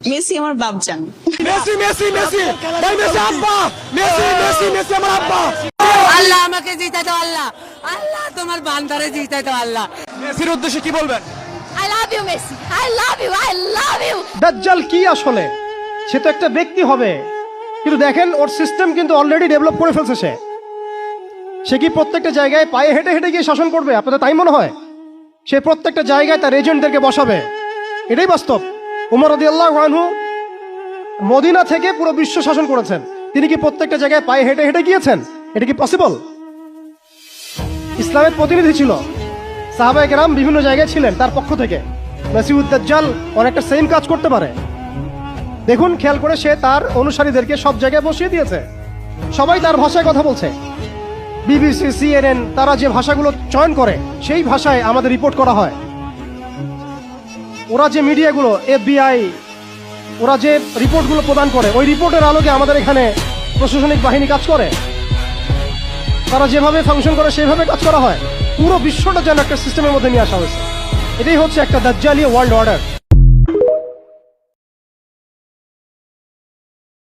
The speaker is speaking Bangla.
মেসি আমার বাপজান। মেসি মেসি মেসি ভাই মেসি আব্বা মেসি মেসি মেসি আমার আব্বা। আল্লাহ আমাকে জিতাই দাও, আল্লাহ আল্লাহ তোমার বান্দারে জিতাই দাও আল্লাহ। মেসির উদ্দেশ্যে কি বলবেন? I love you Messi, I love you, I love you. দাজ্জাল কি আসলে? সে তো একটা ব্যক্তি হবে, কিন্তু দেখেন ওর সিস্টেম কিন্তু অলরেডি ডেভেলপ করে ফেলছে। সে কি প্রত্যেকটা জায়গায় পায়ে হেঁটে হেঁটে গিয়ে শাসন করবে? আপনাদের তাই মনে হয়? সে প্রত্যেকটা জায়গায় তার এজেন্টদেরকে বসাবে, এটাই বাস্তব। উমর রাদিয়াল্লাহু আনহু মদিনা থেকে পুরো বিশ্ব শাসন করেছেন, তিনি কি প্রত্যেকটা জায়গায় পায়ে হেঁটে হেঁটে গিয়েছেন? এটা কি পসিবল? ইসলামের প্রতিনিধি ছিল, সাহাবায়ে কেরাম বিভিন্ন জায়গায় ছিলেন তার পক্ষ থেকে। মাসিহুদ দাজ্জাল অনেকটা সেম কাজ করতে পারে। দেখুন, খেয়াল করে সে তার অনুসারীদেরকে সব জায়গায় বসিয়ে দিয়েছে, সবাই তার ভাষায় কথা বলছে। বিবিসি, সিএনএন তারা যে ভাষাগুলো চয়ন করে সেই ভাষায় আমাদের রিপোর্ট করা হয়। ওরা যে মিডিয়াগুলো, FBI, ওরা যে রিপোর্টগুলো প্রদান করে, ওই রিপোর্টের আলোকে আমাদের এখানে প্রশাসনিক বাহিনী কাজ করে। তারা যেভাবে ফাংশন করে সেইভাবে কাজ করা হয়। পুরো বিশ্বটা যেন একটা সিস্টেমের মধ্যে নিয়ে আসা হয়েছে। এটাই হচ্ছে একটা দাজ্জালি ওয়ার্ল্ড অর্ডার।